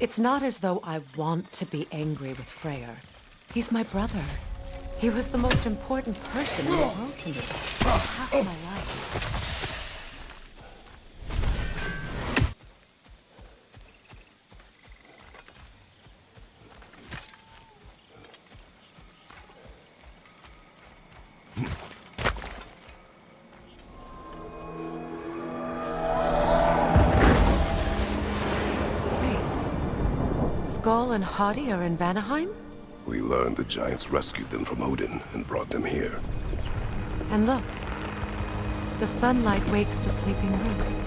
It's not as though I want to be angry with Freyr. He's my brother. He was the most important person in the world to me. Half my life. Skull and Hati are in Vanaheim? We learned the giants rescued them from Odin and brought them here. And look. The sunlight wakes the sleeping roots.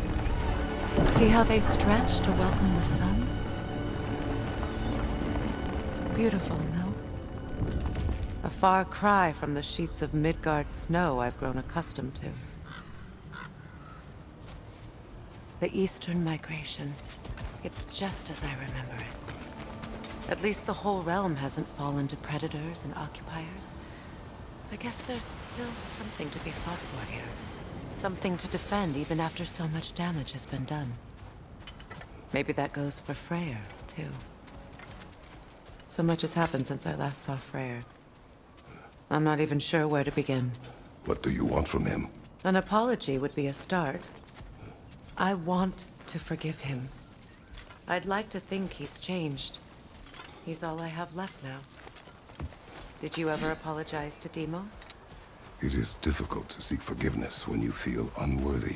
See how they stretch to welcome the sun? Beautiful, no? A far cry from the sheets of Midgard snow I've grown accustomed to. The Eastern migration. It's just as I remember it. At least the whole realm hasn't fallen to predators and occupiers. I guess there's still something to be fought for here. Something to defend even after so much damage has been done. Maybe that goes for Freyr, too. So much has happened since I last saw Freyr. I'm not even sure where to begin. What do you want from him? An apology would be a start. I want to forgive him. I'd like to think he's changed. He's all I have left now. Did you ever apologize to Deimos? It is difficult to seek forgiveness when you feel unworthy.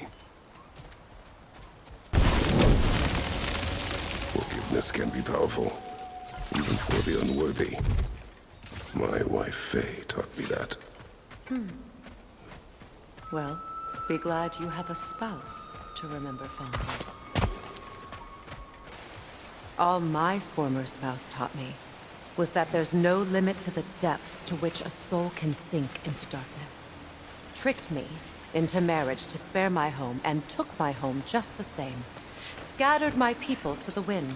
Forgiveness can be powerful, even for the unworthy. My wife Faye taught me that. Well, be glad you have a spouse to remember fondly. All my former spouse taught me was that there's no limit to the depth to which a soul can sink into darkness. Tricked me into marriage to spare my home and took my home just the same. Scattered my people to the wind.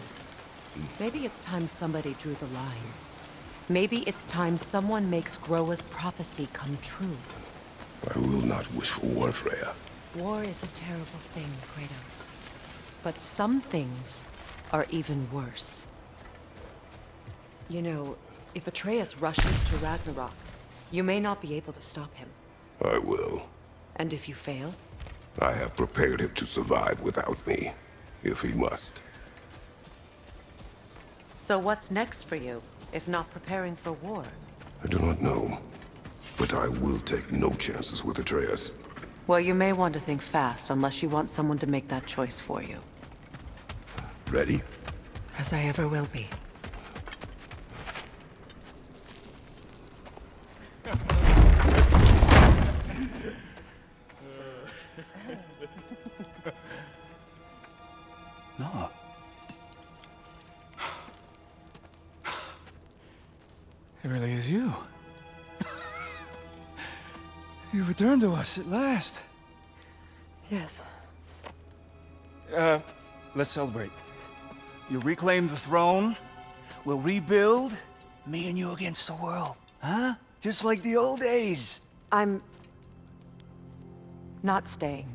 Maybe it's time somebody drew the line. Maybe it's time someone makes Groa's prophecy come true. I will not wish for war, Freya. War is a terrible thing, Kratos. But some things are even worse. You know, if Atreus rushes to Ragnarok, you may not be able to stop him. I will. And if you fail? I have prepared him to survive without me, if he must. So what's next for you, if not preparing for war? I do not know, but I will take no chances with Atreus. Well, you may want to think fast, unless you want someone to make that choice for you. Ready? As I ever will be. No. It really is you. You returned to us at last. Yes. Let's celebrate. You reclaim the throne. We'll rebuild. Me and you against the world. Huh? Just like the old days. I'm not staying.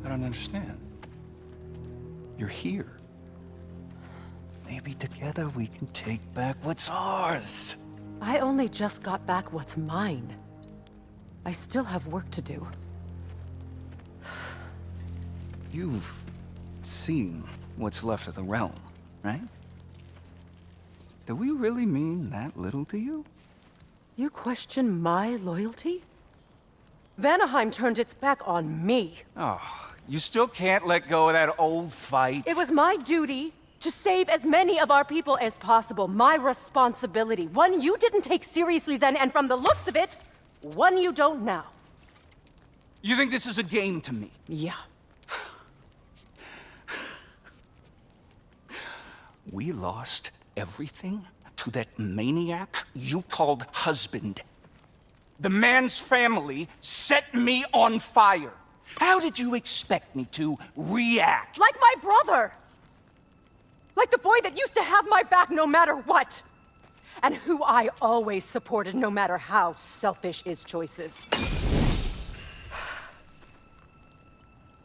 I don't understand. You're here. Maybe together we can take back what's ours. I only just got back what's mine. I still have work to do. You've seen what's left of the realm, right? Do we really mean that little to you? You question my loyalty? Vanaheim turned its back on me. Oh, you still can't let go of that old fight? It was my duty to save as many of our people as possible. My responsibility. One you didn't take seriously then, and from the looks of it, one you don't now. You think this is a game to me? Yeah. We lost everything to that maniac you called husband. The man's family set me on fire. How did you expect me to react? Like my brother! Like the boy that used to have my back no matter what! And who I always supported no matter how selfish his choices.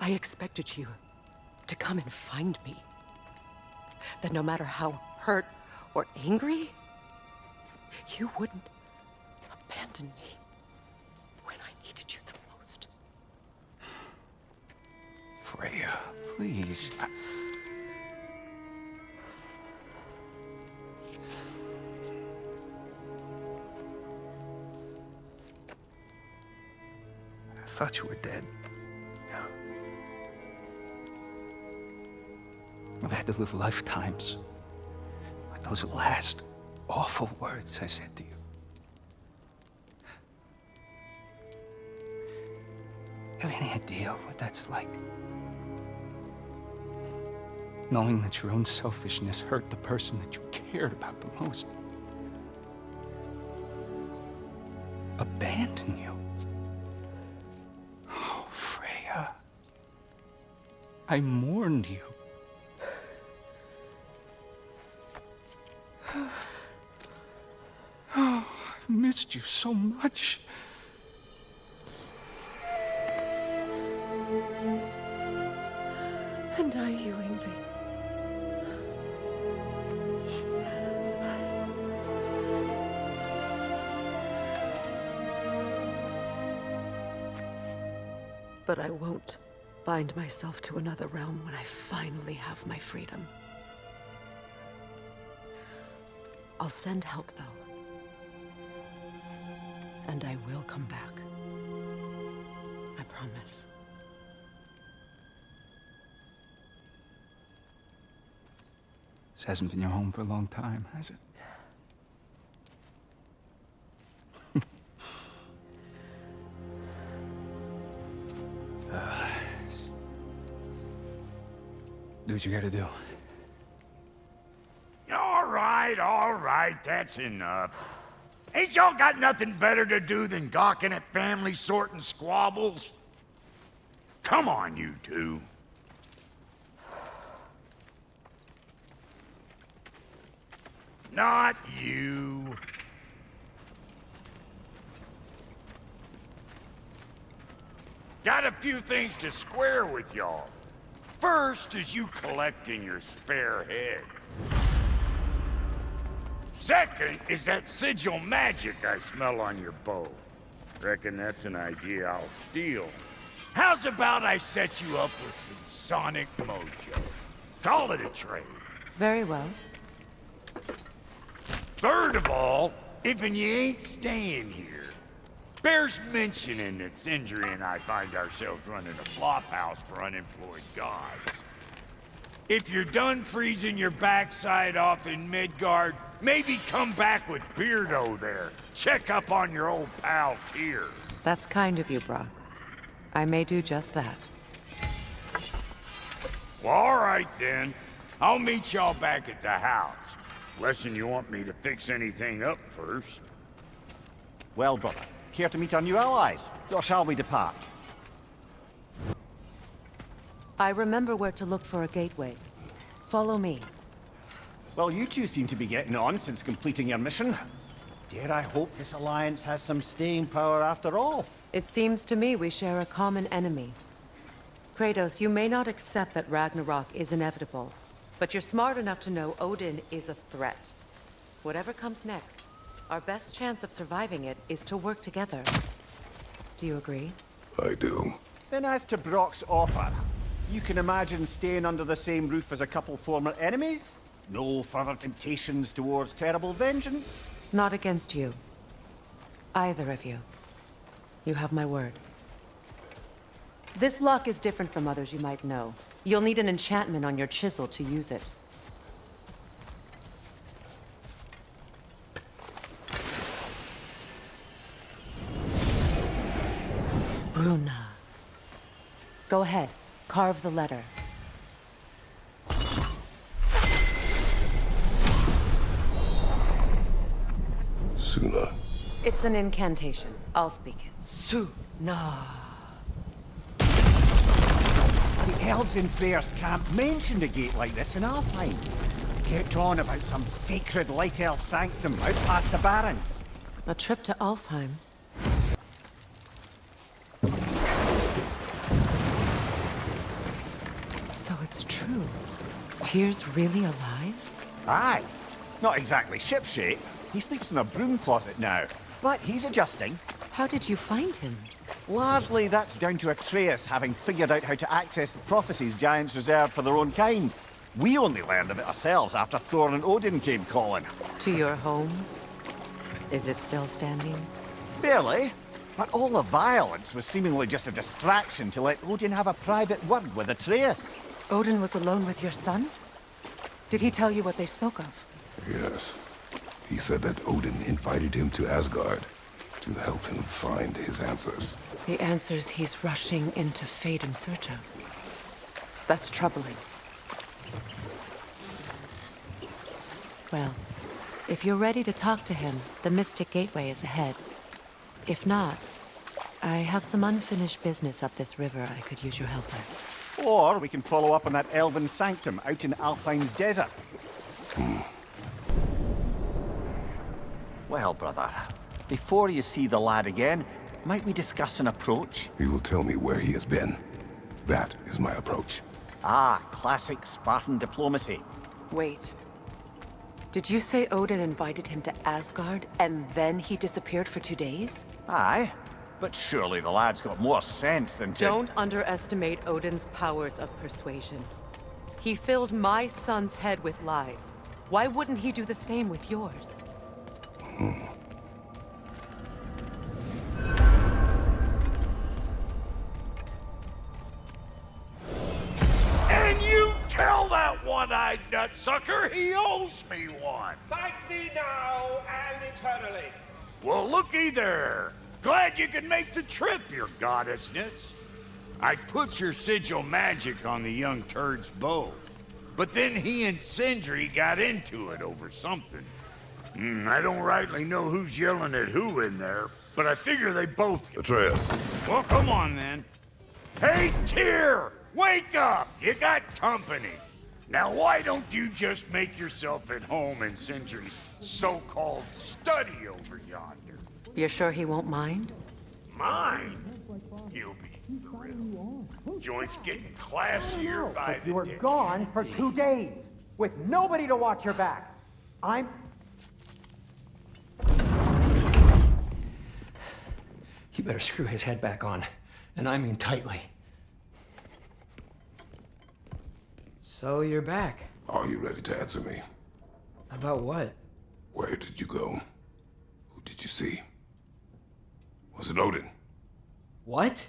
I expected you to come and find me. that no matter how hurt or angry, you wouldn't abandon me when I needed you the most. Freya, please. I thought you were dead. I've had to live lifetimes with those last awful words I said to you. Have any idea what that's like? Knowing that your own selfishness hurt the person that you cared about the most. Abandon you. Oh, Freya. I mourned you. Oh, I've missed you so much. And are you, Ingvi? But I won't bind myself to another realm when I finally have my freedom. I'll send help, though. And I will come back. I promise. This hasn't been your home for a long time, has it? Do what you gotta do. All right, that's enough. Ain't y'all got nothing better to do than gawking at family sorting squabbles? Come on, you two. Not you. Got a few things to square with y'all. First is you collecting your spare heads. Second is that sigil magic I smell on your bow. Reckon that's an idea I'll steal. How's about I set you up with some sonic mojo? Call it a trade. Very well. Third of all, if you ain't staying here, bears mentioning that Sindri and I find ourselves running a flop house for unemployed gods. If you're done freezing your backside off in Midgard, maybe come back with Beardo there. Check up on your old pal Tyr. That's kind of you, Brock. I may do just that. Well, all right then. I'll meet y'all back at the house. Unless you want me to fix anything up first. Well, brother, care to meet our new allies? Or shall we depart? I remember where to look for a gateway. Follow me. Well, you two seem to be getting on since completing your mission. Dare I hope this alliance has some staying power after all? It seems to me we share a common enemy. Kratos, you may not accept that Ragnarok is inevitable, but you're smart enough to know Odin is a threat. Whatever comes next, our best chance of surviving it is to work together. Do you agree? I do. Then as to Brock's offer, you can imagine staying under the same roof as a couple former enemies? No further temptations towards terrible vengeance? Not against you. Either of you. You have my word. This lock is different from others you might know. You'll need an enchantment on your chisel to use it. Bruna. Go ahead. Carve the letter. Suna. It's an incantation. I'll speak it. Suna. The elves in Freyr's camp mentioned a gate like this in Alfheim. Kept on about some sacred light elf sanctum out past the Barrens. A trip to Alfheim. So it's true. Tyr's really alive? Aye. Not exactly shipshape. He sleeps in a broom closet now. But he's adjusting. How did you find him? Largely, that's down to Atreus having figured out how to access the prophecies giants reserved for their own kind. We only learned of it ourselves after Thor and Odin came calling. To your home? Is it still standing? Barely. But all the violence was seemingly just a distraction to let Odin have a private word with Atreus. Odin was alone with your son? Did he tell you what they spoke of? Yes. He said that Odin invited him to Asgard to help him find his answers. The answers he's rushing into fate in search of. That's troubling. Well, if you're ready to talk to him, the Mystic Gateway is ahead. If not, I have some unfinished business up this river I could use your help with. Or we can follow up on that elven sanctum out in Alfheim's desert. Well, brother, before you see the lad again, might we discuss an approach? He will tell me where he has been. That is my approach. Ah, classic Spartan diplomacy. Wait. Did you say Odin invited him to Asgard, and then he disappeared for 2 days? Aye, but surely the lad's got more sense than to... Don't underestimate Odin's powers of persuasion. He filled my son's head with lies. Why wouldn't he do the same with yours? And you tell that one-eyed nutsucker he owes me one. Thank thee now and eternally. Well, looky there. Glad you could make the trip, your goddessness. I put your sigil magic on the young turd's bow, but then he and Sindri got into it over something. I don't rightly know who's yelling at who in there, but I figure they both... Atreus. Well, come on then. Hey, Tyr! Wake up! You got company. Now, why don't you just make yourself at home in Sindri's so-called study over yonder? You're sure he won't mind? Mine? He'll be thrilled. Joint's getting classier by the You were day. gone for 2 days, with nobody to watch your back. You better screw his head back on, and I mean tightly. So you're back. Are you ready to answer me? About what? Where did you go? Who did you see? Was it Odin? What?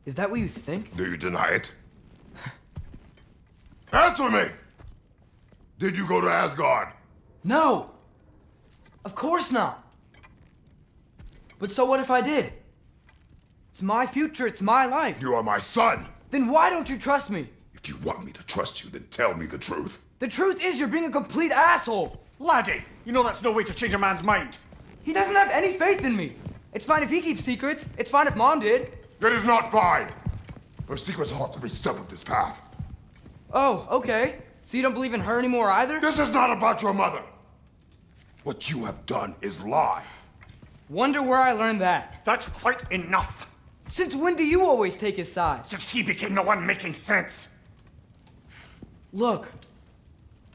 Is that what you think? Do you deny it? Answer me! Did you go to Asgard? No! Of course not! But so what if I did? It's my future, it's my life. You are my son! Then why don't you trust me? If you want me to trust you, then tell me the truth. The truth is you're being a complete asshole! Laddie, you know that's no way to change a man's mind. He doesn't have any faith in me. It's fine if he keeps secrets. It's fine if Mom did. It is not fine! Her secrets haunt every step of this path. Oh, okay. So you don't believe in her anymore either? This is not about your mother! What you have done is lie. Wonder where I learned that. That's quite enough. Since when do you always take his side? Since he became the one making sense. Look,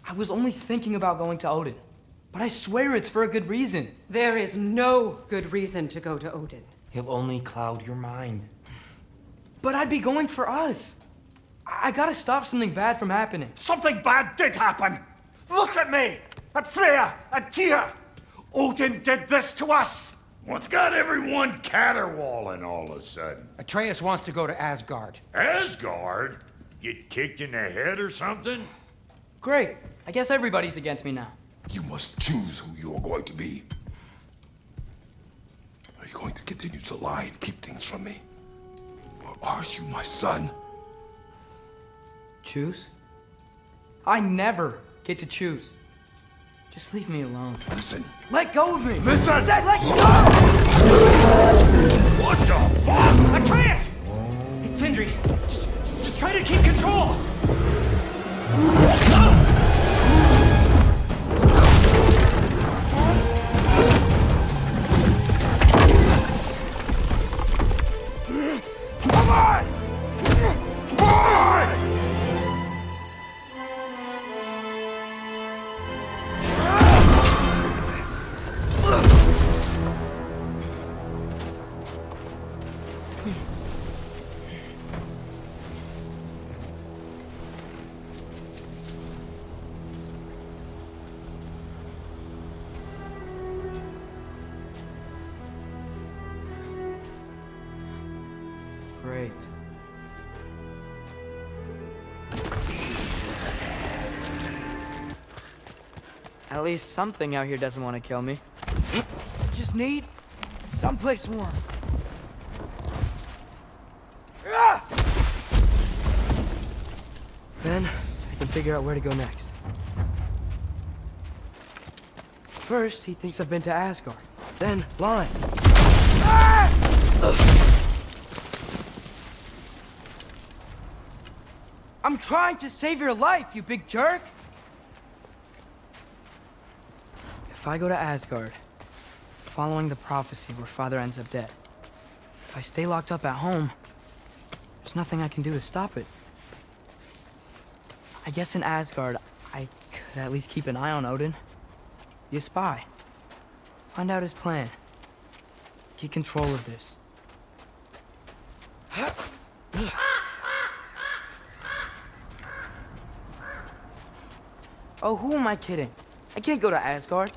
I was only thinking about going to Odin, but I swear it's for a good reason. There is no good reason to go to Odin. He'll only cloud your mind. But I'd be going for us. I gotta stop something bad from happening. Something bad did happen. Look at me, at Freya, at Tyr. Odin did this to us. What's got everyone caterwauling all of a sudden? Atreus wants to go to Asgard. Asgard? Get kicked in the head or something? Great. I guess everybody's against me now. You must choose who you are going to be. Are you going to continue to lie and keep things from me? Or are you my son? Choose? I never get to choose. Just leave me alone. Listen. Let go of me! Listen! I said let go! What the fuck? Atreus! It's Sindri. Just try to keep control. Come on! Come on! At least something out here doesn't want to kill me. Just need someplace warm. Then I can figure out where to go next. First, he thinks I've been to Asgard. Then, line. I'm trying to save your life, you big jerk! If I go to Asgard, following the prophecy where Father ends up dead, if I stay locked up at home, there's nothing I can do to stop it. I guess in Asgard, I could at least keep an eye on Odin. Be a spy. Find out his plan. Get control of this. Oh, who am I kidding? I can't go to Asgard.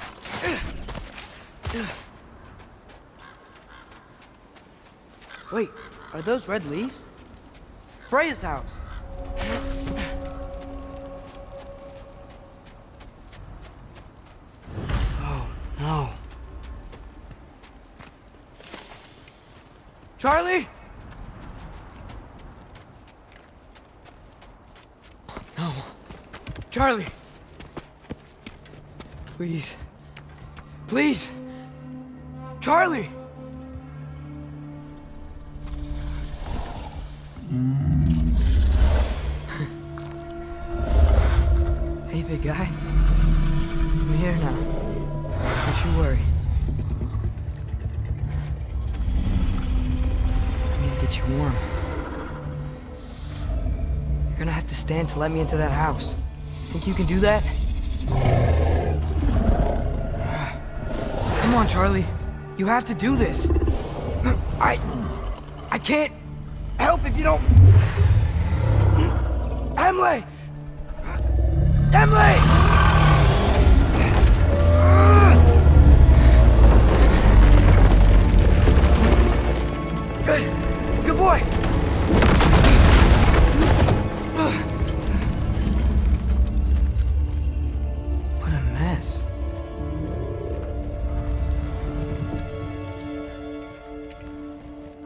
Wait, are those red leaves? Freya's house! Oh, no. Charlie? No. Charlie! Please. Please! Charlie! Hey, big guy. I'm here now. Don't you worry. I need to get you warm. You're gonna have to stand to let me into that house. Think you can do that? Come on, Charlie. You have to do this. I can't help if you don't... Emily! Emily! Good. Good boy. What a mess.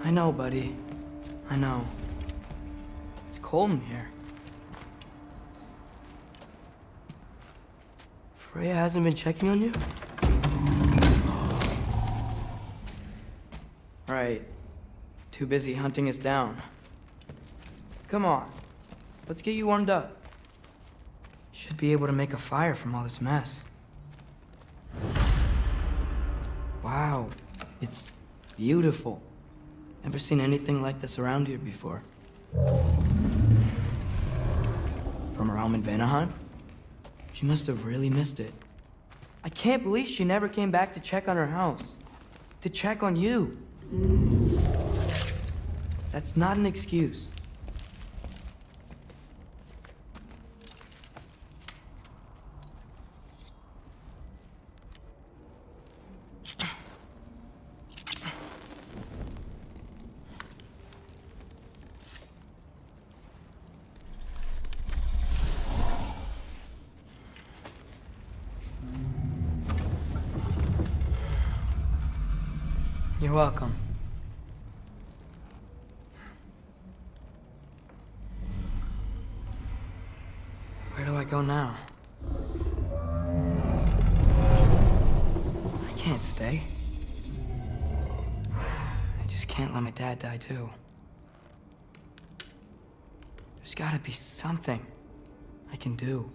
I know, buddy. I know. It's cold in here. Freya hasn't been checking on you? Right. Too busy hunting us down. Come on. Let's get you warmed up. Should be able to make a fire from all this mess. Wow. It's beautiful. Never seen anything like this around here before. From her home in Vanaheim? She must have really missed it. I can't believe she never came back to check on her house. To check on you. That's not an excuse. You're welcome. Where do I go now? I can't stay. I just can't let my dad die too. There's gotta be something I can do.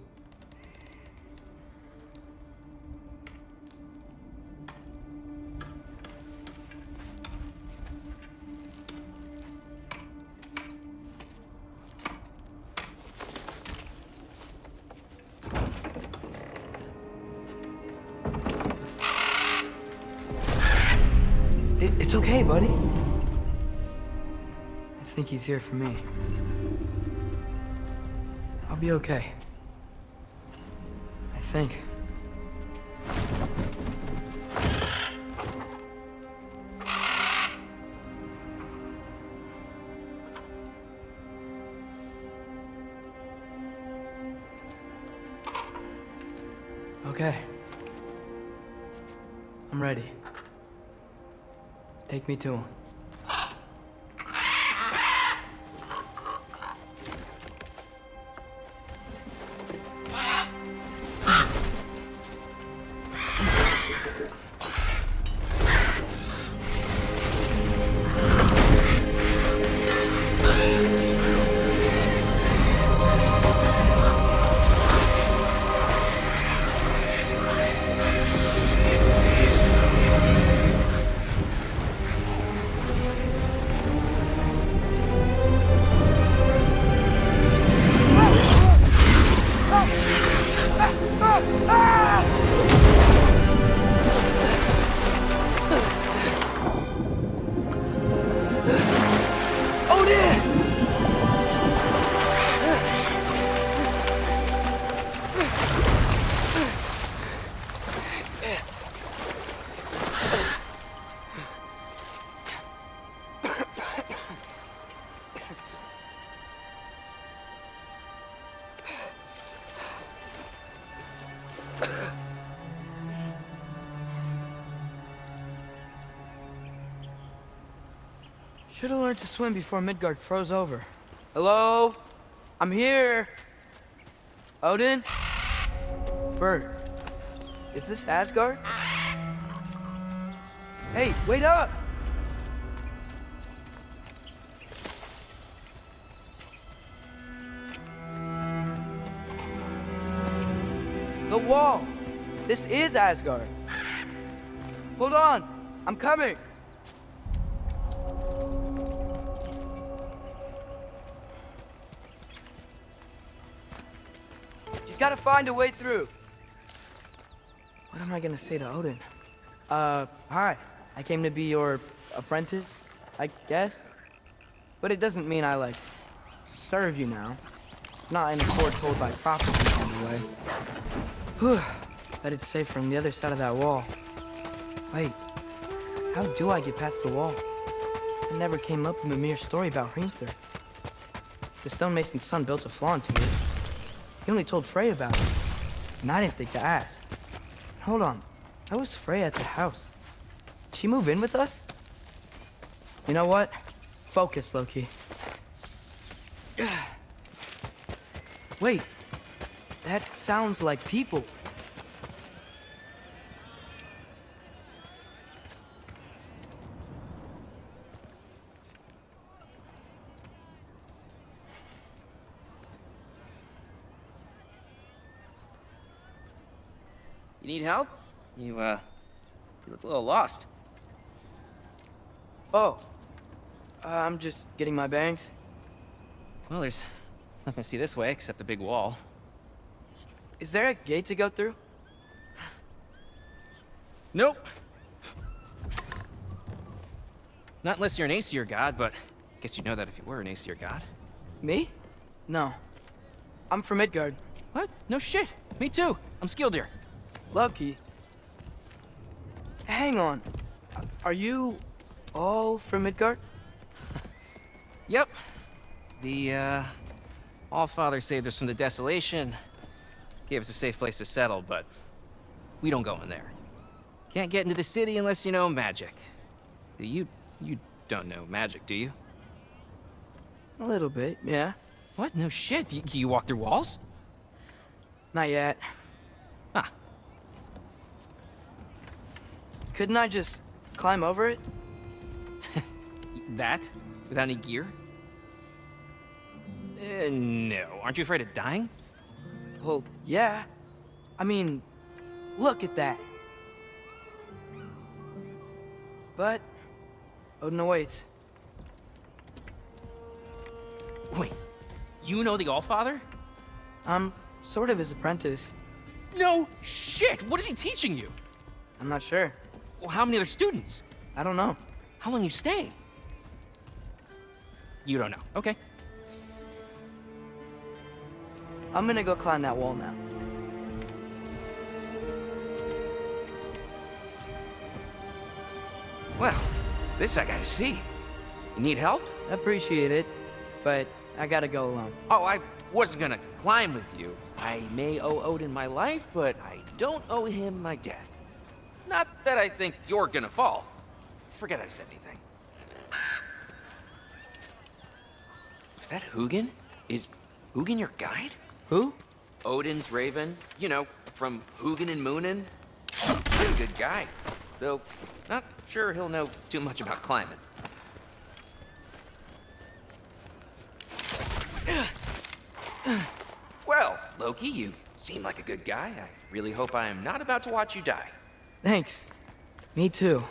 It's okay, buddy. I think he's here for me. I'll be okay. I think. Okay. I'm ready. Take me to him. Should have learned to swim before Midgard froze over. Hello? I'm here. Odin? Bert. Is this Asgard? Hey, wait up! The wall! This is Asgard. Hold on, I'm coming. She's gotta find a way through. What am I gonna say to Odin? Hi. I came to be your apprentice, I guess. But it doesn't mean I, like, serve you now. Not in a court told by prophecy, anyway. Whew. Bet it's safe from the other side of that wall. Wait. How do I get past the wall? It never came up in Mimir's story about Hrimthur. The stonemason's son built a flaw into it. He only told Frey about it. And I didn't think to ask. Hold on. How was Frey at the house? Did she move in with us? You know what? Focus, Loki. Wait. That sounds like people. You need help? You look a little lost. Oh. I'm just getting my bearings. Well, there's nothing to see this way except the big wall. Is there a gate to go through? Nope. Not unless you're an Aesir god, but I guess you'd know that if you were an Aesir god. Me? No. I'm from Midgard. What? No shit. Me too. I'm Skildir. Lucky. Hang on. Are you all from Midgard? Yep. The, Allfather saved us from the desolation. Gave us a safe place to settle, but we don't go in there. Can't get into the city unless you know magic. You don't know magic, do you? A little bit, yeah. What? No shit. You walk through walls? Not yet. Ah. Couldn't I just climb over it? That? Without any gear? No. Aren't you afraid of dying? Well, yeah. I mean, look at that. But Odin awaits. Wait, you know the Allfather? I'm sort of his apprentice. No shit! What is he teaching you? I'm not sure. Well, how many other students? I don't know. How long you stay? You don't know. Okay. I'm gonna go climb that wall now. Well, this I gotta see. You need help? Appreciate it, but I gotta go alone. Oh, I wasn't gonna climb with you. I may owe Odin my life, but I don't owe him my death. Not that I think you're gonna fall. Forget I said anything. Is that Hugin? Is Hugin your guide? Who? Odin's raven. You know, from Hugin and Moonin. Pretty good guy. Though, not sure he'll know too much about climbing. Well, Loki, you seem like a good guy. I really hope I am not about to watch you die. Thanks. Me too.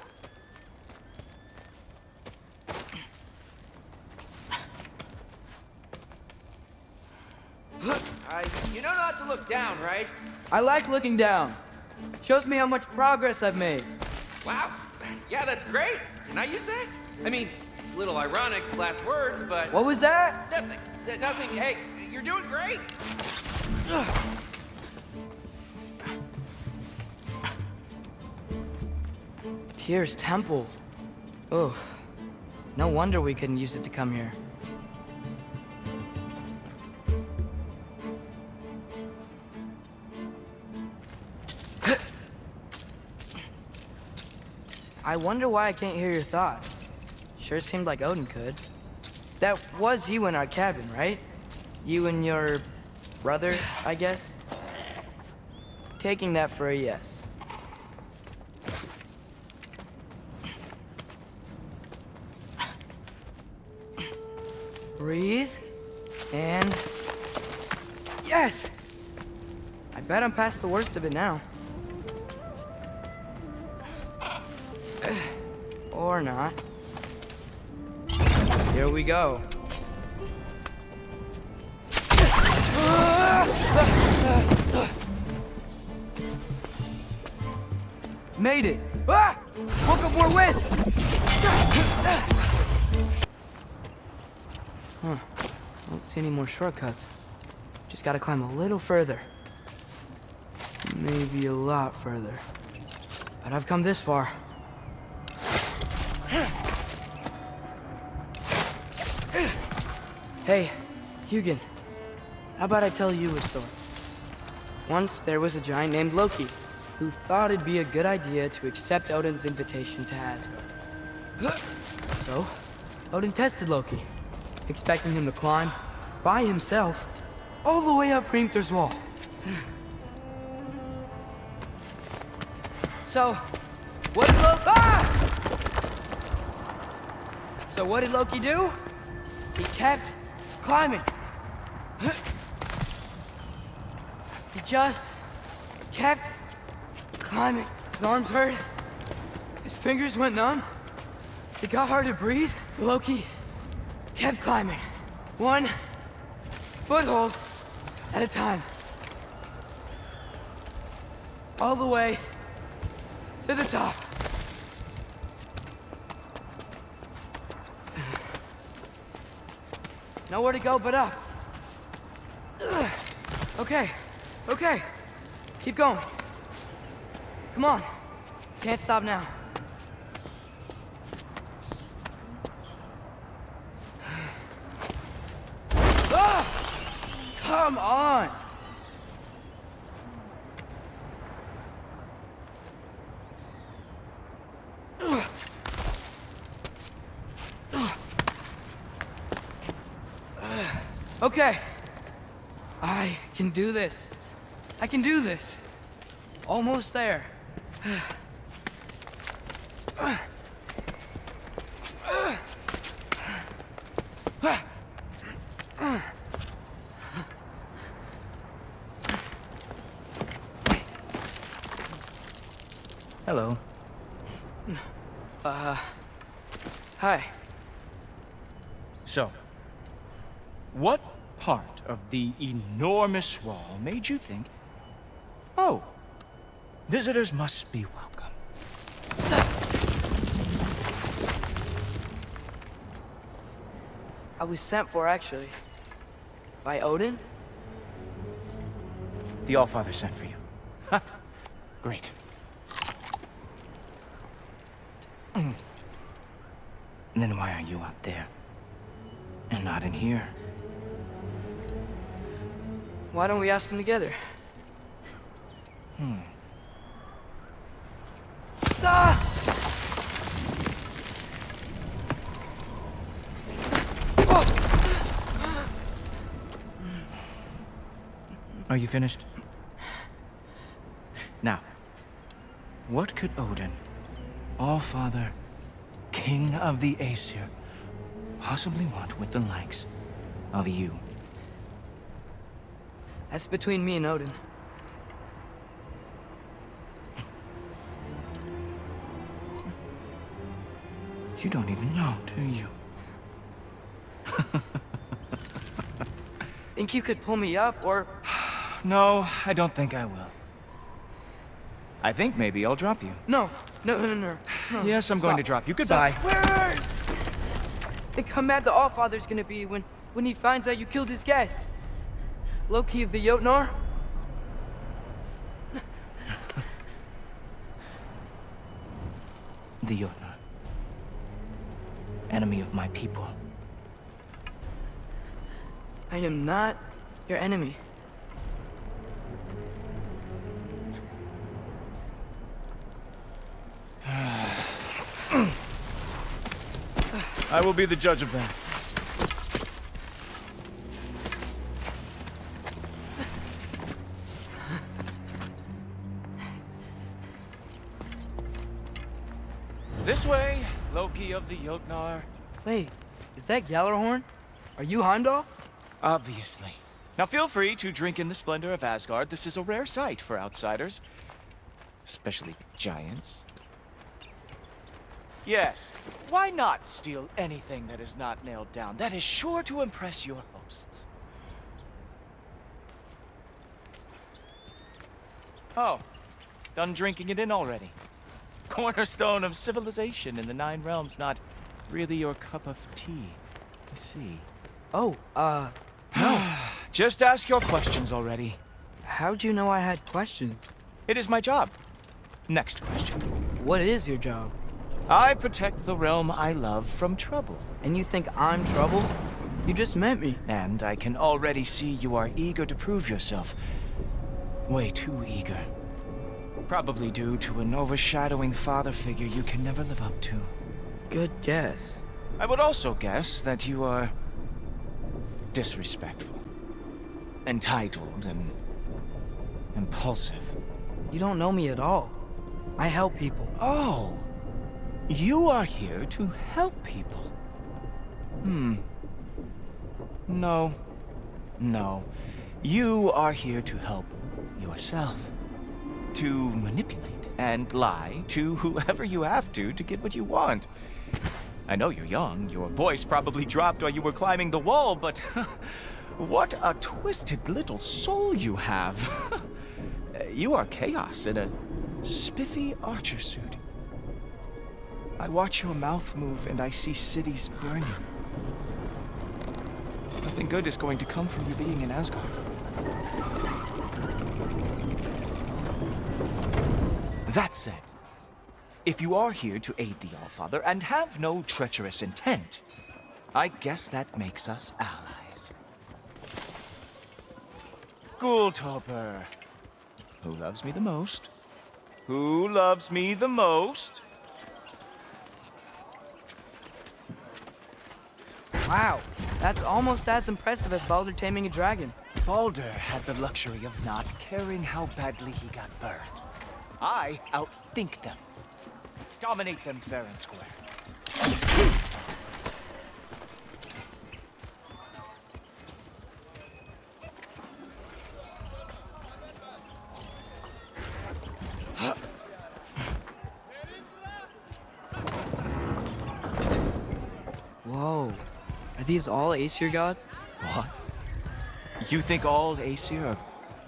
You know not to look down, right? I like looking down. Shows me how much progress I've made. Wow. Yeah, that's great. Can I use that? I mean, a little ironic last words, but... What was that? Nothing. Nothing. Hey, you're doing great. Tyr's temple. Oof. No wonder we couldn't use it to come here. I wonder why I can't hear your thoughts. Sure seemed like Odin could. That was you in our cabin, right? You and your brother, I guess? Taking that for a yes. Breathe. And... yes! I bet I'm past the worst of it now. Or not. Here we go. Made it! Ah! Woke up more whiz! Huh. Don't see any more shortcuts. Just gotta climb a little further. Maybe a lot further. But I've come this far. Hey, Hugin. How about I tell you a story? Once there was a giant named Loki who thought it'd be a good idea to accept Odin's invitation to Asgard. So, Odin tested Loki, expecting him to climb by himself all the way up Hrimthur's wall. So, what did Loki... So what did Loki do? He kept climbing. He just kept climbing. His arms hurt. His fingers went numb. It got hard to breathe. Loki kept climbing. One foothold at a time. All the way to the top. Nowhere to go but up. Okay, okay. Keep going. Come on. Can't stop now. Come on! Okay. I can do this. I can do this. Almost there. Hello. Hi. So, what part of the enormous wall made you think, oh, visitors must be welcome? I was sent for, actually. By Odin? The Allfather sent for you. Ha! Great. Then why are you out there? And not in here? Why don't we ask him together? Are you finished? Now, what could Odin, All-Father, King of the Aesir, possibly want with the likes of you? That's between me and Odin. You don't even know, do you? Think you could pull me up, or... No, I don't think I will. I think maybe I'll drop you. No. Yes, I'm going to drop you. Goodbye. Wait. Think how mad the Allfather's gonna be when he finds out you killed his guest. Loki of the Jotnar? The Jotnar. Enemy of my people. I am not your enemy. I will be the judge of that. This way, Loki of the Jotnar. Wait, is that Gjallarhorn? Are you Heimdall? Obviously. Now feel free to drink in the splendor of Asgard. This is a rare sight for outsiders. Especially giants. Yes, why not steal anything that is not nailed down? That is sure to impress your hosts. Oh, done drinking it in already. Cornerstone of civilization in the Nine Realms, not really your cup of tea, I see. Oh, no. Just ask your questions already. How'd you know I had questions? It is my job. Next question. What is your job? I protect the realm I love from trouble. And you think I'm trouble? You just met me. And I can already see you are eager to prove yourself. Way too eager. Probably due to an overshadowing father figure you can never live up to. Good guess. I would also guess that you are disrespectful, entitled, and impulsive. You don't know me at all. I help people. Oh, you are here to help people. No. You are here to help yourself. To manipulate and lie to whoever you have to get what you want. I know you're young, your voice probably dropped while you were climbing the wall, but what a twisted little soul you have. You are chaos in a spiffy archer suit. I watch your mouth move and I see cities burning. Nothing good is going to come from you being in Asgard. That said, if you are here to aid the Allfather and have no treacherous intent, I guess that makes us allies. Gulltoper. Who loves me the most? Who loves me the most? Wow, that's almost as impressive as Baldur taming a dragon. Baldur had the luxury of not caring how badly he got burned. I outthink them. Dominate them fair and square. Whoa, are these all Aesir gods? What? You think all Aesir are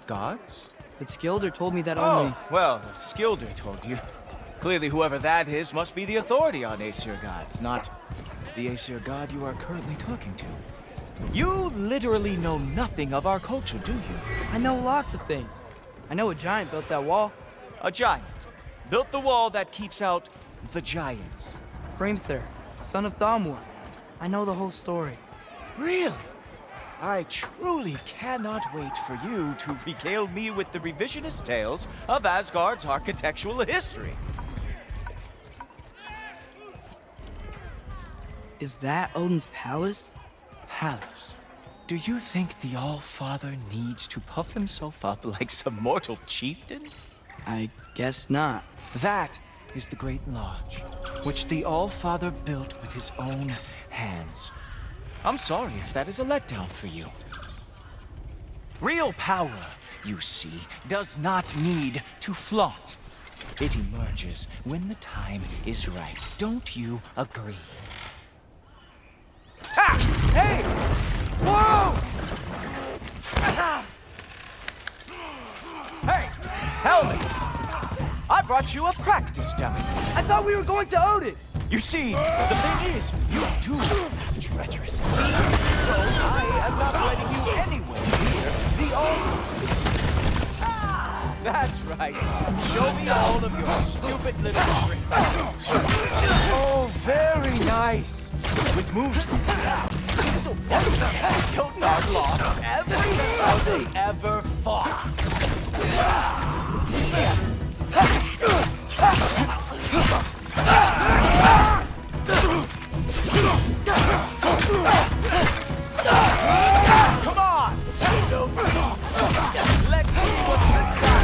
gods? But Skilder told me that only... Oh, well, if Skilder told you, clearly whoever that is must be the authority on Aesir gods, not the Aesir god you are currently talking to. You literally know nothing of our culture, do you? I know lots of things. I know a giant built that wall. A giant built the wall that keeps out the giants. Hrimthur, son of Thamur. I know the whole story. Really? I truly cannot wait for you to regale me with the revisionist tales of Asgard's architectural history. Is that Odin's palace? Palace? Do you think the All-Father needs to puff himself up like some mortal chieftain? I guess not. That is the Great Lodge, which the All-Father built with his own hands. I'm sorry if that is a letdown for you. Real power, you see, does not need to flaunt. It emerges when the time is right. Don't you agree? Ha! Hey! Whoa! Hey, Helmet! I brought you a practice dummy. I thought we were going to Odin! You see, the thing is, you do have treacherous indeed. So I am not letting you anywhere near the altar. That's right. Show me all of your stupid little tricks. Oh, very nice. With moves like that, so Jotnar lost every battle they ever fought. Come on! Let's see what you've got.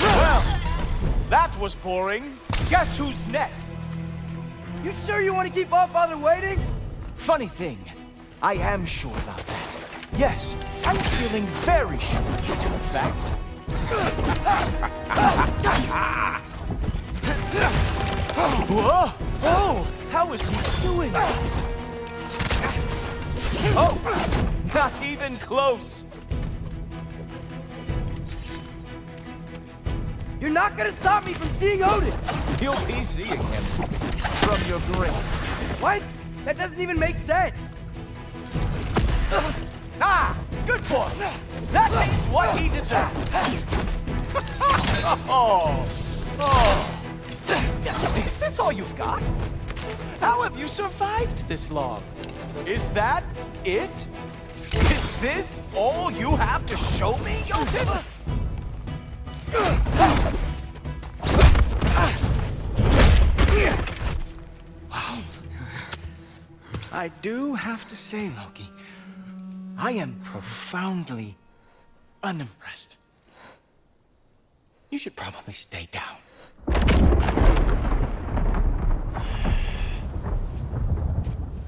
Well, that was boring. Guess who's next? You sure you want to keep Allfather waiting? Funny thing, I am sure about that. Yes, I'm feeling very sure, to in fact. Whoa! Oh! How is he doing? Oh! Not even close! You're not gonna stop me from seeing Odin! You'll be seeing him from your grave. What? That doesn't even make sense! Ah! Good boy! That is what he deserves! Oh! Is this all you've got? How have you survived this long? Is that it? Is this all you have to show me, Jotun? Wow. I do have to say, Loki, I am profoundly unimpressed. You should probably stay down.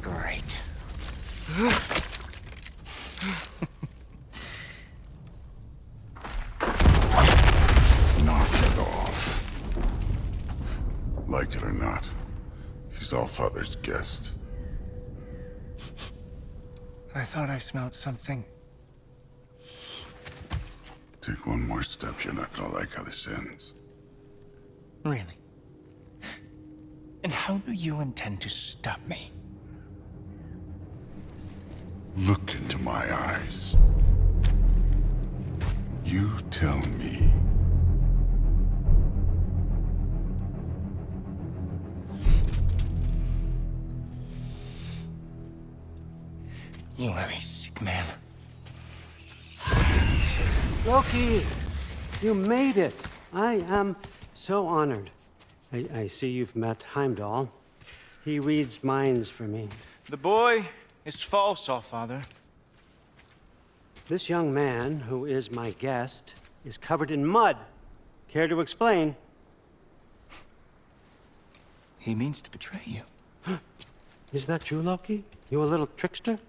Great. Knock it off. Like it or not, he's Allfather's guest. I thought I smelled something. Take one more step, you're not gonna like how this ends. Really? And how do you intend to stop me? Look into my eyes. You tell me. You are a sick man. Loki, you made it. I am so honored. I see you've met Heimdall. He reads minds for me. The boy is false, Allfather. This young man, who is my guest, is covered in mud. Care to explain? He means to betray you. Is that true, Loki? You a little trickster?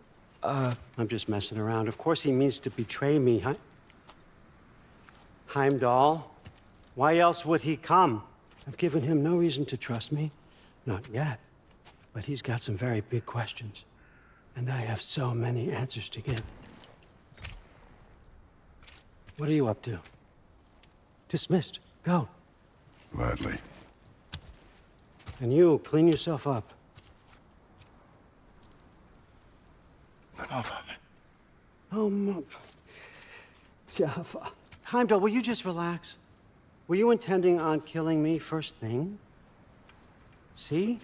I'm just messing around. Of course he means to betray me, Heimdall? Why else would he come? I've given him no reason to trust me. Not yet. But he's got some very big questions. And I have so many answers to give. What are you up to? Dismissed. Go. Gladly. And you, clean yourself up. But Allfather. Oh, Jaffa. Heimdall, will you just relax? Were you intending on killing me first thing? See?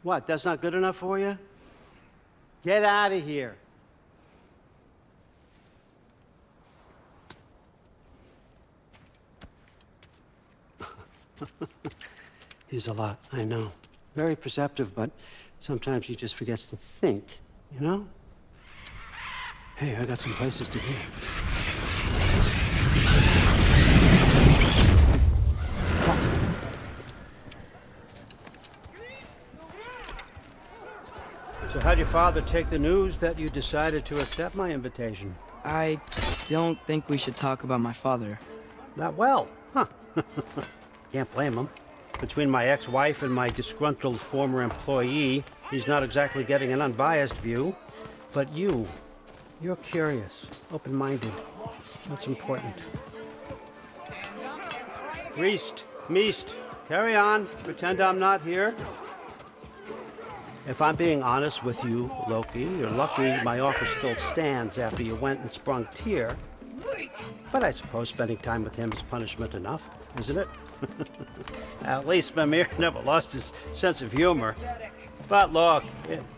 What, that's not good enough for you? Get out of here. He's a lot, I know. Very perceptive, but sometimes he just forgets to think, you know? Hey, I got some places to be. So how'd your father take the news that you decided to accept my invitation? I don't think we should talk about my father. Not well, huh? Can't blame him. Between my ex-wife and my disgruntled former employee, he's not exactly getting an unbiased view. But you're curious, open-minded. That's important. Priest, Meest, carry on. Pretend I'm not here. If I'm being honest with you, Loki, you're lucky my offer still stands after you went and sprung Tyr. But I suppose spending time with him is punishment enough, isn't it? At least Mimir never lost his sense of humor. But look,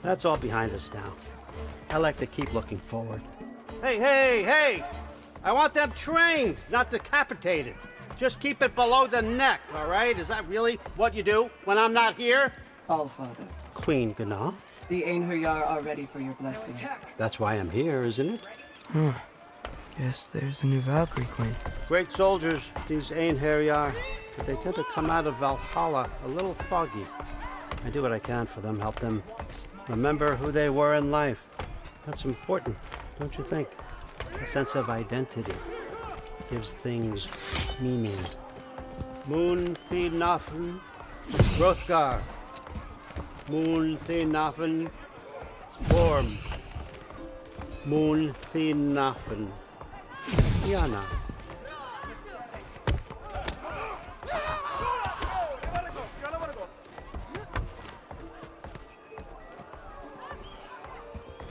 that's all behind us now. I like to keep looking forward. Hey! I want them trained, not decapitated. Just keep it below the neck, all right? Is that really what you do when I'm not here? Allfather, Queen Gná. the Einherjar are ready for your blessings. That's why I'm here, isn't it? Guess there's a new Valkyrie Queen. Great soldiers, these Einherjar, but they tend to come out of Valhalla a little foggy. I do what I can for them, help them remember who they were in life. That's important, don't you think? A sense of identity gives things meaning. Moon Thinafen, Hrothgar. Moon Thinafen, Worm. Moon Thinafen, Yana.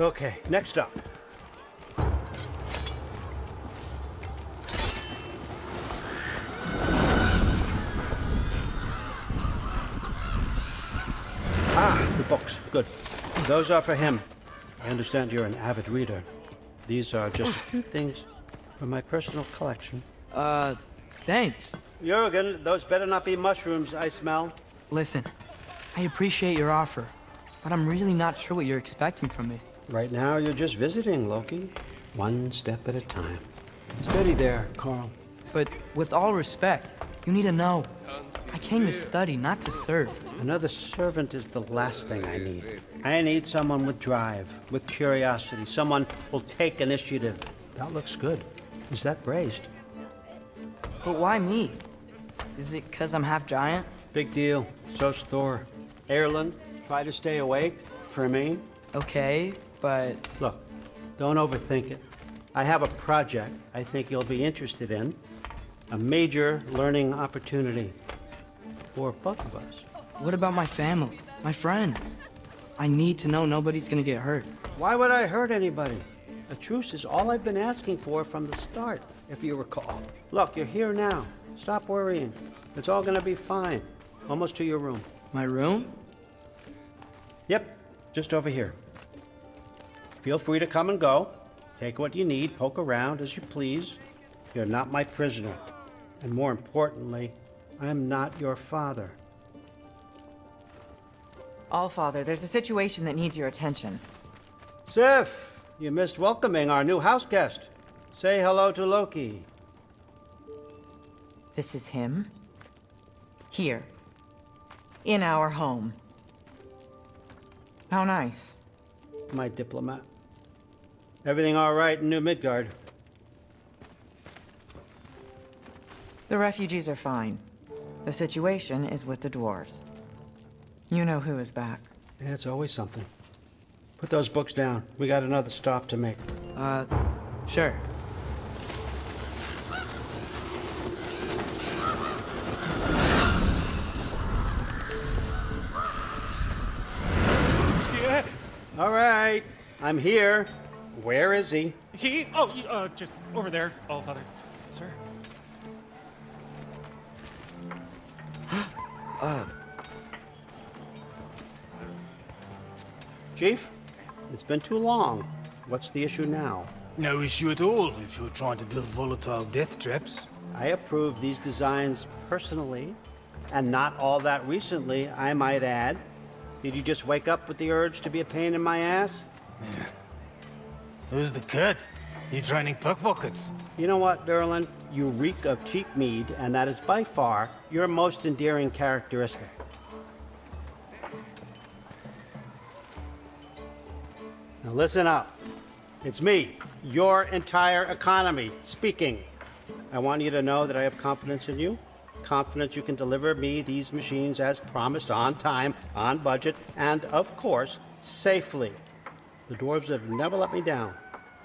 Okay, next up. The books. Good. Those are for him. I understand you're an avid reader. These are just a few things from my personal collection. Thanks. Jurgen, those better not be mushrooms I smell. Listen, I appreciate your offer, but I'm really not sure what you're expecting from me. Right now, you're just visiting, Loki. One step at a time. Steady there, Carl. But with all respect, you need to know. I came to study, not to serve. Another servant is the last thing I need. I need someone with drive, with curiosity, someone who'll take initiative. That looks good. Is that braised? But why me? Is it 'cause I'm half giant? Big deal. So's Thor. Erland, try to stay awake for me. Okay, but... Look, don't overthink it. I have a project I think you'll be interested in. A major learning opportunity for both of us. What about my family? My friends? I need to know nobody's gonna get hurt. Why would I hurt anybody? A truce is all I've been asking for from the start, if you recall. Look, you're here now. Stop worrying. It's all gonna be fine. Almost to your room. My room? Yep, just over here. Feel free to come and go. Take what you need, poke around as you please. You're not my prisoner. And more importantly, I'm not your father. Allfather, there's a situation that needs your attention. Sif, you missed welcoming our new house guest. Say hello to Loki. This is him? Here. In our home. How nice. My diplomat. Everything all right in New Midgard? The refugees are fine. The situation is with the dwarves. You know who is back. Yeah, it's always something. Put those books down. We got another stop to make. Sure. Yeah. All right, I'm here. Where is he? Just over there, Allfather. Sir. Chief, it's been too long. What's the issue now? No issue at all if you're trying to build volatile death traps. I approve these designs personally, And not all that recently, I might add. Did you just wake up with the urge to be a pain in my ass? Yeah. Who's the cut? You training pickpockets? You know what, Derlin? You reek of cheap mead, and that is by far your most endearing characteristic. Now listen up. It's me, your entire economy, speaking. I want you to know that I have confidence in you. Confidence you can deliver me these machines as promised, on time, on budget, and of course, safely. The dwarves have never let me down,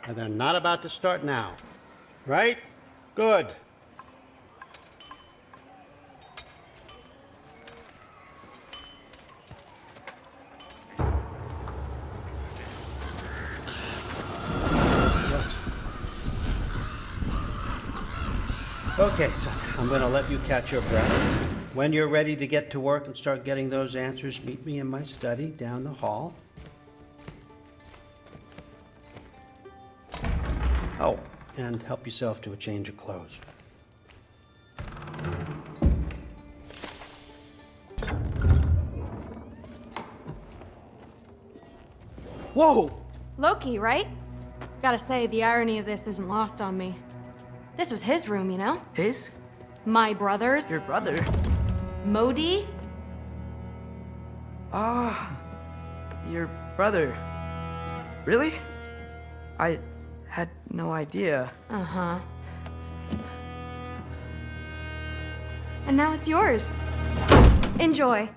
and they're not about to start now. Right? Good. Okay, son, I'm gonna let you catch your breath. When you're ready to get to work and start getting those answers, meet me in my study down the hall. Oh, and help yourself to a change of clothes. Whoa! Loki, right? Gotta say, the irony of this isn't lost on me. This was his room, you know? His? My brother's. Your brother? Modi? Ah, your brother. Really? I had no idea. Uh-huh. And now it's yours. Enjoy.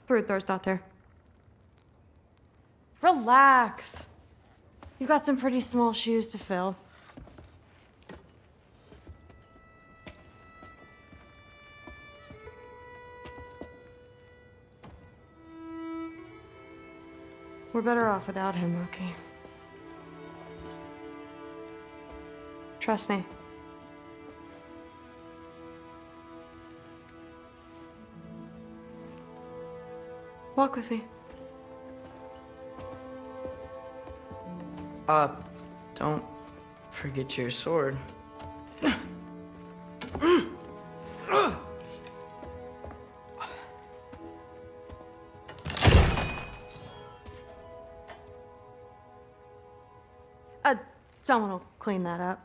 Brudthorstdotter. Relax. You've got some pretty small shoes to fill. We're better off without him, Loki. Trust me. Walk with me. Don't forget your sword. Someone will clean that up.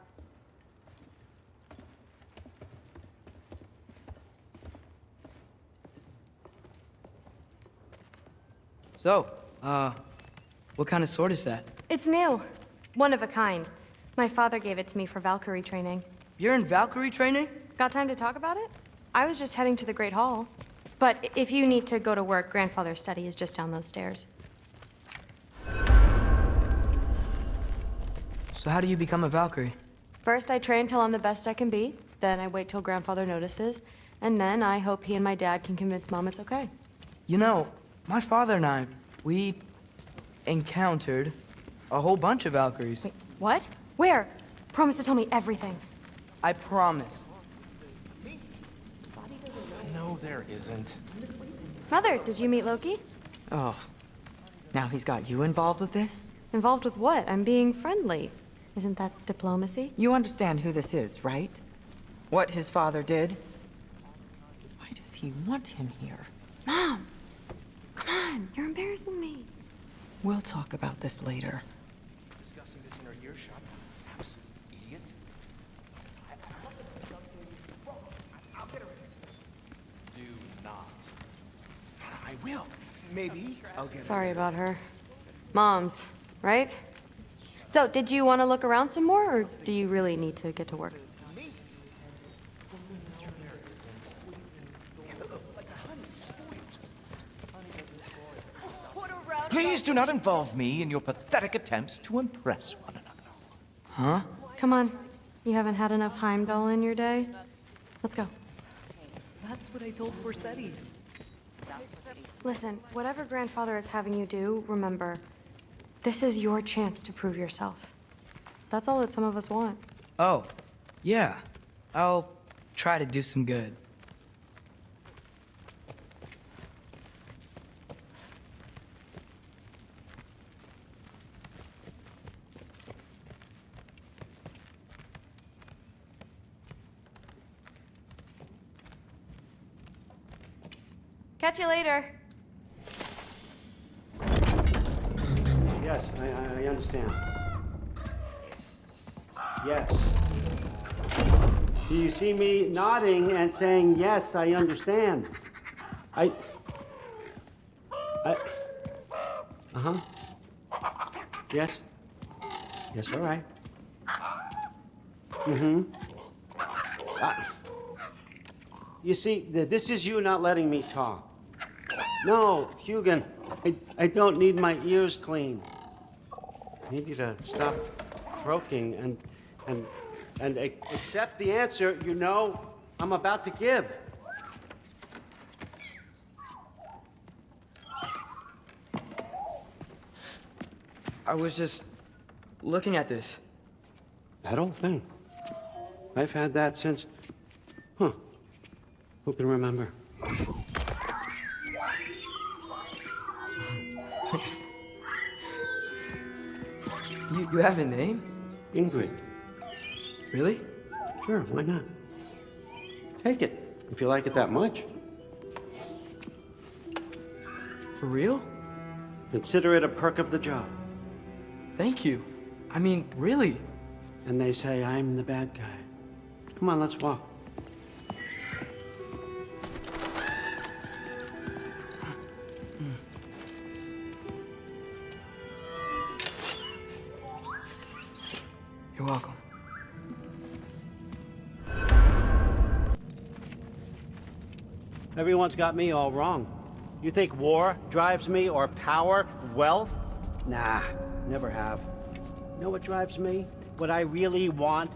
So, what kind of sword is that? It's new. One of a kind. My father gave it to me for Valkyrie training. You're in Valkyrie training? Got time to talk about it? I was just heading to the Great Hall. But if you need to go to work, Grandfather's study is just down those stairs. So how do you become a Valkyrie? First, I train till I'm the best I can be. Then I wait till Grandfather notices. And then I hope he and my dad can convince Mom it's okay. You know, my father and I, we encountered a whole bunch of Valkyries. Wait, what? Where? Promise to tell me everything. I promise. No, there isn't. Mother, did you meet Loki? Oh, now he's got you involved with this? Involved with what? I'm being friendly. Isn't that diplomacy? You understand who this is, right? What his father did? Why does he want him here? Mom! Come on, you're embarrassing me. We'll talk about this later. Discussing this in our earshot, perhaps, idiot. Do not. I will. Maybe I'll get. Sorry about her. Mom's, right? So, did you want to look around some more, or do you really need to get to work? Please do not involve me in your pathetic attempts to impress one another. Huh? Come on. You haven't had enough Heimdall in your day? Let's go. That's what I told Forseti. Listen, whatever Grandfather is having you do, remember, this is your chance to prove yourself. That's all that some of us want. Oh, yeah. I'll try to do some good. Catch you later. Yes, I understand. Yes. Do you see me nodding and saying, yes, I understand? Uh-huh. Yes. Yes, all right. Mm-hmm. You see, this is you not letting me talk. No, Hugan, I don't need my ears cleaned. I need you to stop croaking and accept the answer you know I'm about to give. I was just looking at this. That old thing. I've had that since... Huh. Who can remember? You have a name? Ingrid. Really? Sure, why not? Take it, if you like it that much. For real? Consider it a perk of the job. Thank you. I mean, really. And they say I'm the bad guy. Come on, let's walk. You're welcome. Everyone's got me all wrong. You think war drives me, or power, wealth? Nah, never have. You know what drives me? What I really want?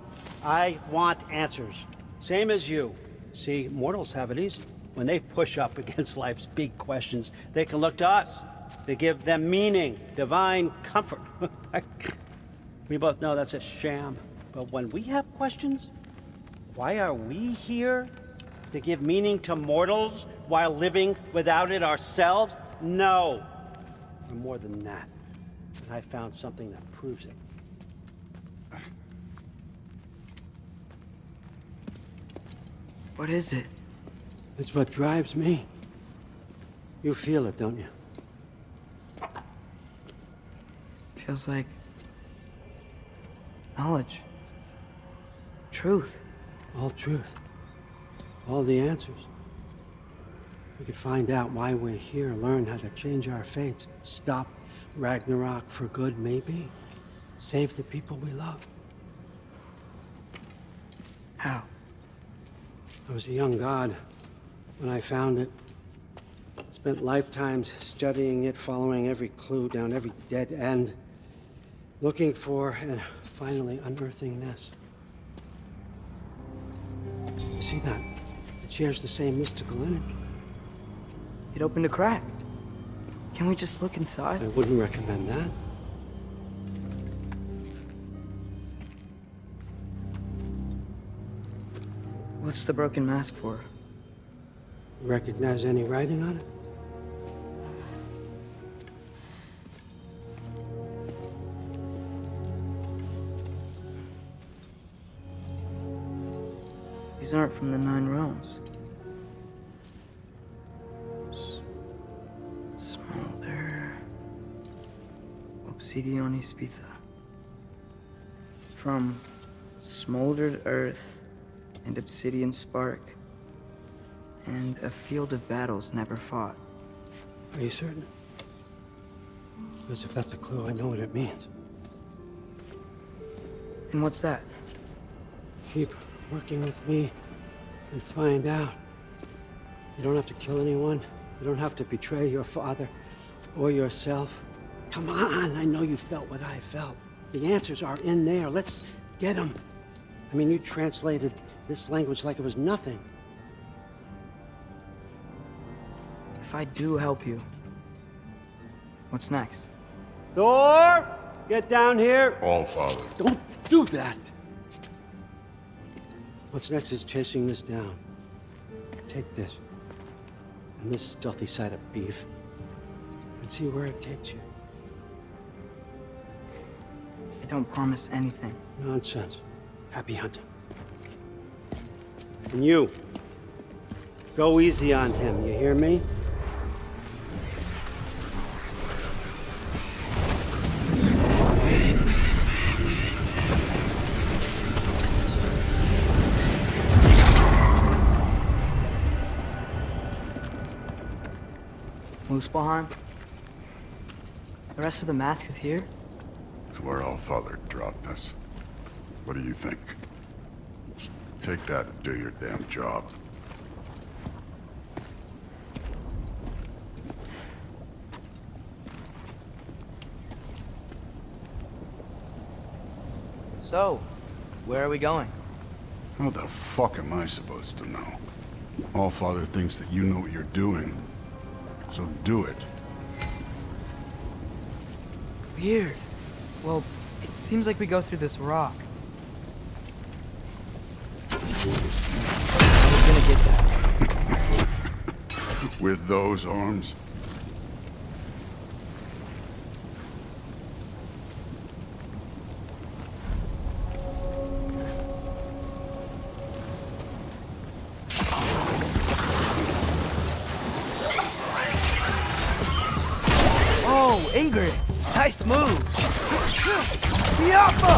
I want answers. Same as you. See, mortals have it easy. When they push up against life's big questions, they can look to us. They give them meaning, divine comfort. We both know that's a sham. But when we have questions, why are we here? To give meaning to mortals while living without it ourselves? No. We're more than that. And I found something that proves it. What is it? It's what drives me. You feel it, don't you? Feels like knowledge. Truth. All truth. All the answers. We could find out why we're here, learn how to change our fates, stop Ragnarok for good, maybe. Save the people we love. How? I was a young god when I found it. Spent lifetimes studying it, following every clue down every dead end, looking for and finally unearthing this. You see that? It shares the same mystical energy. It opened a crack. Can we just look inside? I wouldn't recommend that. What's the broken mask for? Recognize any writing on it? These aren't from the Nine Realms. Smolder. Obsidione Spitha. From smoldered earth and obsidian spark, and a field of battles never fought. Are you certain? Because if that's a clue, I know what it means. And what's that? Keep working with me and find out. You don't have to kill anyone. You don't have to betray your father or yourself. Come on, I know you felt what I felt. The answers are in there. Let's get them. I mean, you translated this language like it was nothing. If I do help you, what's next? Thor! Get down here! All Father. Don't do that! What's next is chasing this down. Take this, and this stealthy side of beef, and see where it takes you. I don't promise anything. Nonsense. Happy hunting. And you, go easy on him, you hear me? Muspelheim? The rest of the mask is here? It's where Allfather dropped us. What do you think? Just take that and do your damn job. So, where are we going? How the fuck am I supposed to know? Allfather thinks that you know what you're doing. So do it. Weird. Well, it seems like we go through this rock. I was gonna get that. With those arms? Oh, Ingrid! Nice move! Yappa!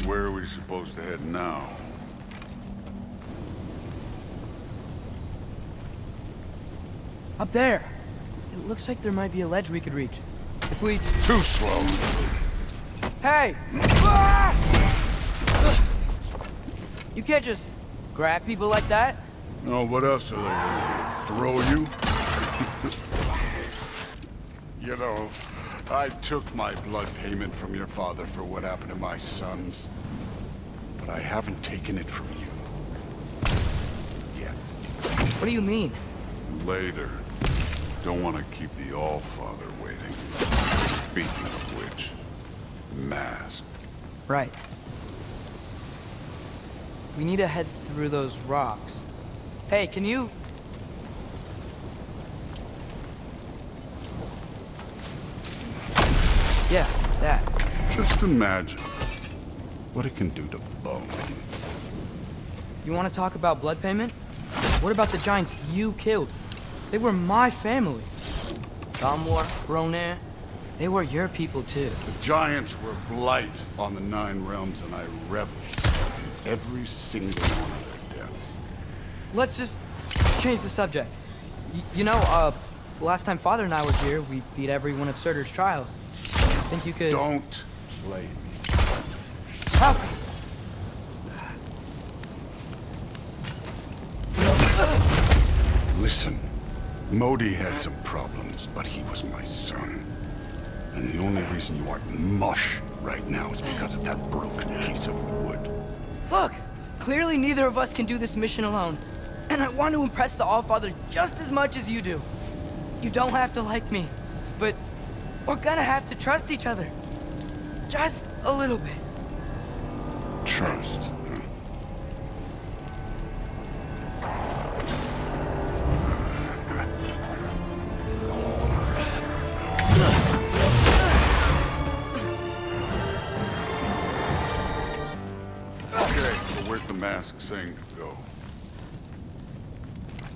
Where are we supposed to head now? Up there! It looks like there might be a ledge we could reach. If we... Too slow! Hey! You can't just grab people like that. No, what else are they gonna do? Throw you? You know, I took my blood payment from your father for what happened to my sons. But I haven't taken it from you. Yet. What do you mean? Later. Don't want to keep the Allfather waiting. Speaking of which, mask. Right. We need to head through those rocks. Hey, can you... Yeah, that. Just imagine what it can do to bone. You want to talk about blood payment? What about the giants you killed? They were my family. Gamor, Ronair, they were your people too. The giants were blight on the 9 realms, and I reveled in every single one of their deaths. Let's just change the subject. You know, last time Father and I were here, we beat every one of Surtur's trials. Think you could... Don't play me. How? Listen, Modi had some problems, but he was my son. And the only reason you aren't mush right now is because of that broken piece of wood. Look! Clearly neither of us can do this mission alone. And I want to impress the Allfather just as much as you do. You don't have to like me, but we're gonna have to trust each other. Just a little bit. Trust, huh? Okay, so where's the mask saying to go?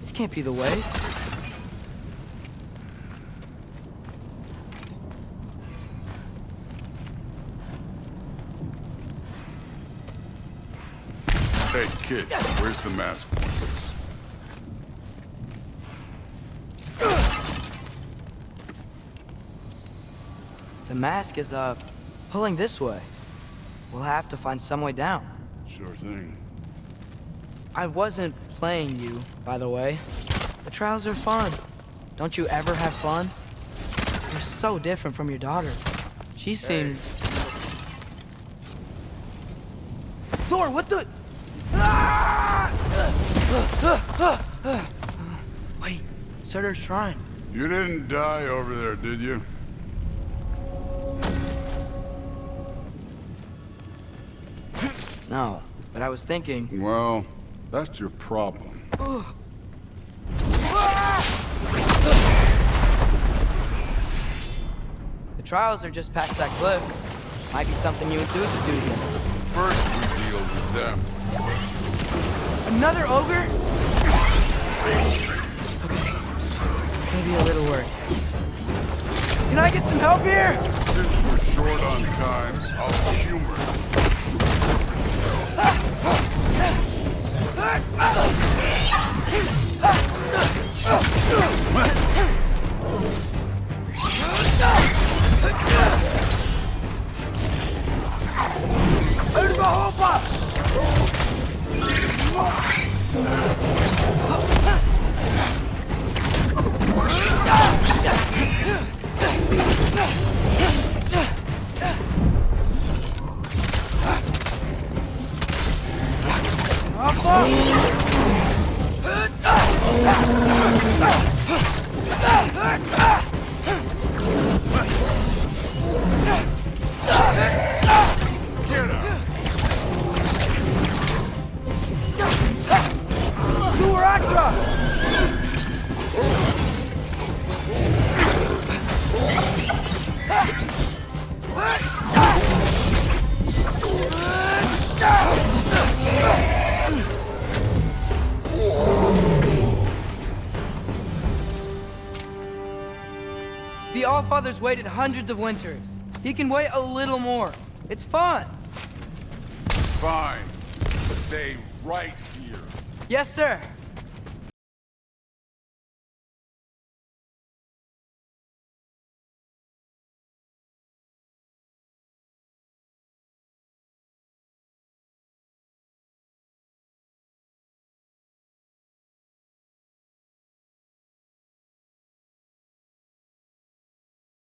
This can't be the way. Hey, kid, where's the mask? The mask is, pulling this way. We'll have to find some way down. Sure thing. I wasn't playing you, by the way. The trials are fun. Don't you ever have fun? You're so different from your daughter. She seems... Thor, what the... Wait, Surtur's shrine. You didn't die over there, did you? No, but I was thinking... Well, that's your problem. trials are just past that cliff. Might be something you and Dude could do here. First we deal with them. Another ogre? Okay. Maybe a little worried. Can I get some help here? Since we're short on time, I'll humor The Allfather's waited hundreds of winters. He can wait a little more. It's fun. Fine, but stay right here. Yes, sir.